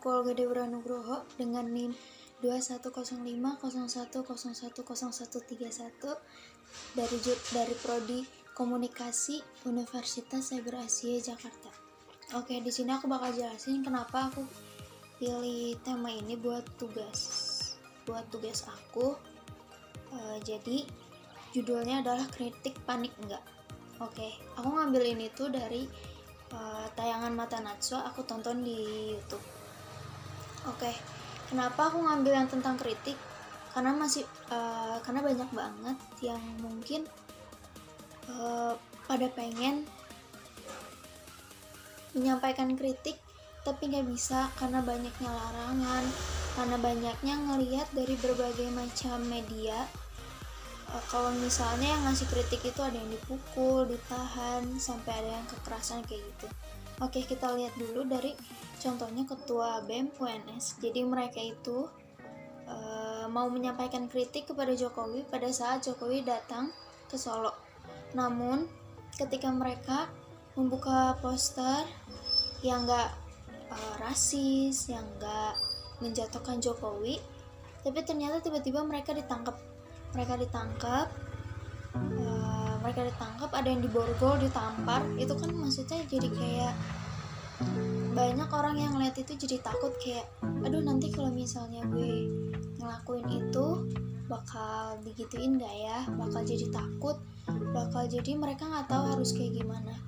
Volga Dewa Nugroho dengan NIM 210501010131 dari Prodi Komunikasi Universitas Cyber Asia Jakarta. Oke, di sini aku bakal jelasin kenapa aku pilih tema ini buat tugas aku. Jadi judulnya adalah kritik panik enggak. Oke, aku ngambil ini tuh dari tayangan Mata Najwa, aku tonton di YouTube. Oke, kenapa aku ngambil yang tentang kritik? Karena banyak banget yang mungkin pada pengen menyampaikan kritik tapi nggak bisa karena banyaknya larangan, karena banyaknya ngelihat dari berbagai macam media. Kalau misalnya yang ngasih kritik itu ada yang dipukul, ditahan, sampai ada yang kekerasan kayak gitu. Oke, kita lihat dulu dari contohnya Ketua BEM UNS. Jadi mereka itu mau menyampaikan kritik kepada Jokowi pada saat Jokowi datang ke Solo. Namun ketika mereka membuka poster yang gak rasis, yang gak menjatuhkan Jokowi, tapi ternyata tiba-tiba mereka ditangkap, ada yang diborgol, ditampar. Itu kan maksudnya jadi kayak banyak orang yang ngeliat itu jadi takut, kayak aduh nanti kalau misalnya gue ngelakuin itu bakal digituin gak ya, bakal jadi takut, bakal jadi mereka gak tahu harus kayak gimana.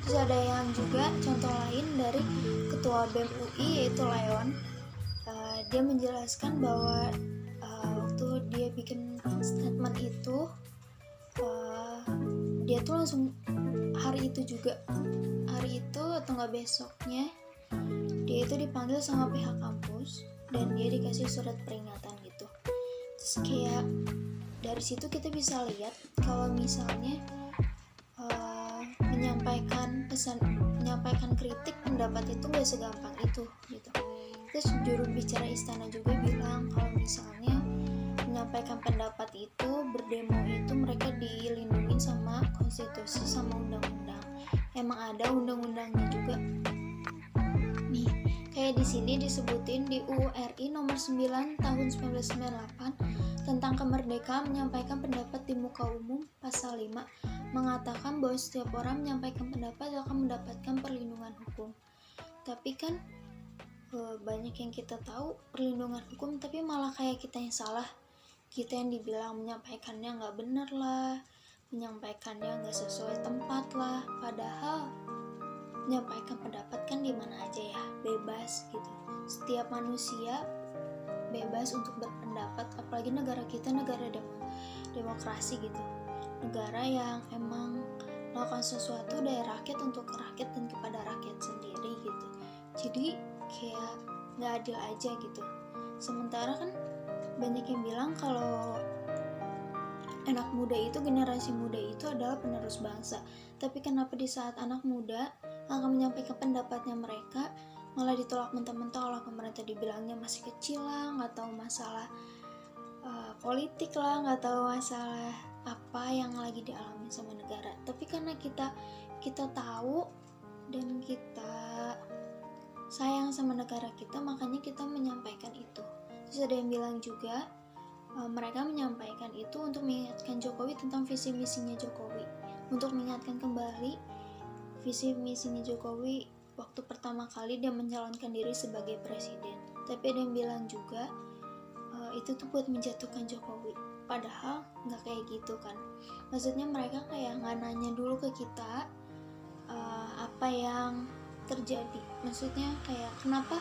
Terus ada yang juga contoh lain dari Ketua BEM UI yaitu Leon. Dia menjelaskan bahwa waktu dia bikin statement itu, dia tuh langsung hari itu atau nggak besoknya dia itu dipanggil sama pihak kampus dan dia dikasih surat peringatan gitu. Terus kayak dari situ kita bisa lihat kalau misalnya menyampaikan kritik pendapat itu gak segampang itu gitu. Terus juru bicara istana juga bilang kalau misalnya menyampaikan pendapat itu, berdemo itu mereka dilindungi sama konstitusi sama undang-undang. Emang ada undang-undangnya juga. Nih, kayak di sini disebutin di UU RI nomor 9 tahun 1998 tentang kemerdekaan menyampaikan pendapat di muka umum, pasal 5 mengatakan bahwa setiap orang menyampaikan pendapat akan mendapatkan perlindungan hukum. Tapi kan banyak yang kita tahu perlindungan hukum tapi malah kayak kita yang salah, kita yang dibilang menyampaikannya nggak bener lah, menyampaikannya nggak sesuai tempat lah, padahal menyampaikan pendapat kan di mana aja ya, bebas gitu. Setiap manusia bebas untuk berpendapat, apalagi negara kita negara demokrasi gitu, negara yang emang melakukan sesuatu dari rakyat untuk rakyat dan kepada rakyat sendiri gitu. Jadi kayak nggak adil aja gitu. Sementara kan banyak yang bilang kalau anak muda itu, generasi muda itu adalah penerus bangsa. Tapi kenapa di saat anak muda akan menyampaikan pendapatnya mereka malah ditolak mentah-mentah oleh pemerintah, dibilangnya masih kecil lah, nggak tahu masalah politik lah, nggak tahu masalah apa yang lagi dialami sama negara. Tapi karena kita tahu dan kita sayang sama negara kita, makanya kita menyampaikan itu. Terus ada yang bilang juga mereka menyampaikan itu untuk mengingatkan Jokowi tentang visi misinya Jokowi, untuk mengingatkan kembali visi misinya Jokowi waktu pertama kali dia mencalonkan diri sebagai presiden. Tapi ada yang bilang juga itu tuh buat menjatuhkan Jokowi, padahal nggak kayak gitu kan. Maksudnya mereka kayak nggak nanya dulu ke kita apa yang terjadi. Maksudnya kayak kenapa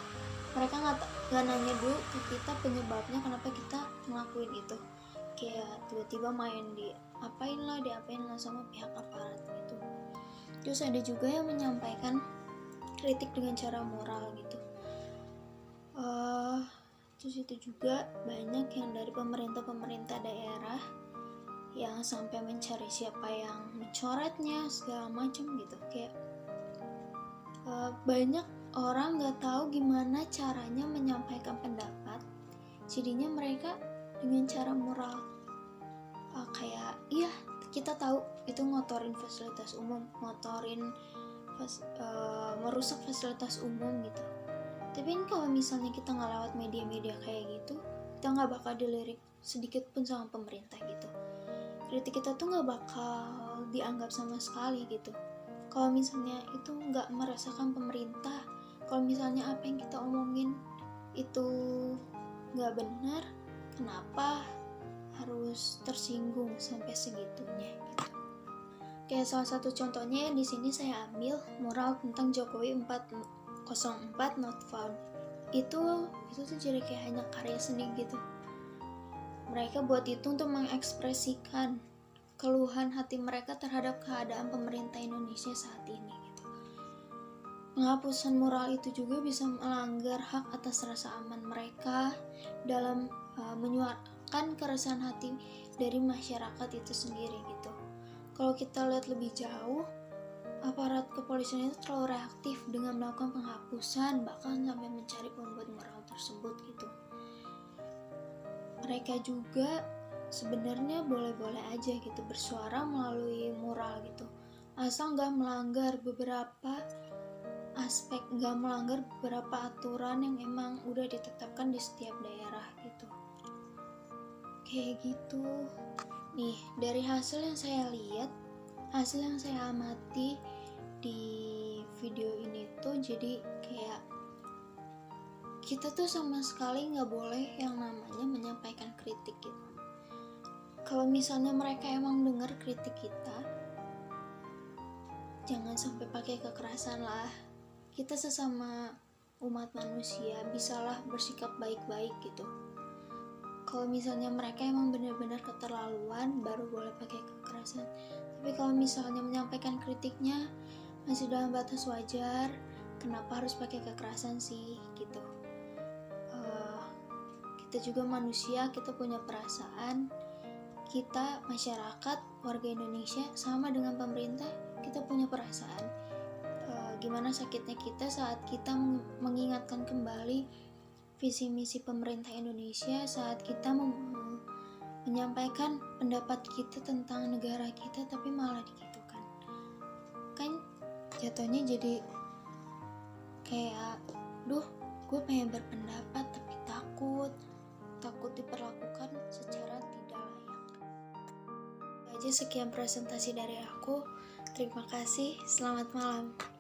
mereka nggak nanya dulu ke kita penyebabnya kenapa kita ngelakuin itu. Kayak tiba-tiba main diapain lah sama pihak aparat gitu. Terus ada juga yang menyampaikan kritik dengan cara moral gitu. Terus itu juga banyak yang dari pemerintah daerah yang sampai mencari siapa yang mencoretnya segala macam gitu. Kayak banyak orang nggak tahu gimana caranya menyampaikan pendapat, jadinya mereka dengan cara moral. Kayak iya kita tahu itu ngotorin fasilitas umum, merusak fasilitas umum gitu. Tapi kan kalau misalnya kita nggak lewat media-media kayak gitu, kita nggak bakal dilirik sedikit pun sama pemerintah gitu. Kritik kita tuh nggak bakal dianggap sama sekali gitu. Kalau misalnya itu nggak merasakan pemerintah, kalau misalnya apa yang kita omongin itu nggak benar, kenapa harus tersinggung sampai segitunya gitu. Kayak salah satu contohnya di sini saya ambil mural tentang Jokowi 404 not found. Itu tuh jadi kayak hanya karya seni gitu. Mereka buat itu untuk mengekspresikan keluhan hati mereka terhadap keadaan pemerintah Indonesia saat ini gitu. Penghapusan mural itu juga bisa melanggar hak atas rasa aman mereka dalam menyuarakan keresahan hati dari masyarakat itu sendiri gitu. Kalau kita lihat lebih jauh, aparat kepolisian itu terlalu reaktif dengan melakukan penghapusan, bahkan sampai mencari pembuat mural tersebut gitu. Mereka juga sebenarnya boleh-boleh aja gitu bersuara melalui mural gitu, asal nggak melanggar beberapa aspek, nggak melanggar beberapa aturan yang emang udah ditetapkan di setiap daerah gitu. Kayak gitu. Nih, dari hasil yang saya lihat, hasil yang saya amati di video ini tuh jadi kayak kita tuh sama sekali nggak boleh yang namanya menyampaikan kritik gitu. Kalau misalnya mereka emang dengar kritik kita, jangan sampai pakai kekerasan lah. Kita sesama umat manusia bisalah bersikap baik-baik gitu. Kalau misalnya mereka emang benar-benar keterlaluan, baru boleh pakai kekerasan. Tapi kalau misalnya menyampaikan kritiknya masih dalam batas wajar, kenapa harus pakai kekerasan sih gitu. Kita juga manusia, kita punya perasaan. Kita masyarakat, warga Indonesia, sama dengan pemerintah, kita punya perasaan. Gimana sakitnya kita saat kita mengingatkan kembali visi misi pemerintah Indonesia, saat kita menyampaikan pendapat kita tentang negara kita tapi malah digitukan. Kan jatuhnya jadi kayak, gue pengen berpendapat tapi takut diperlakukan secara tidak layak. Aja sekian presentasi dari aku. Terima kasih, selamat malam.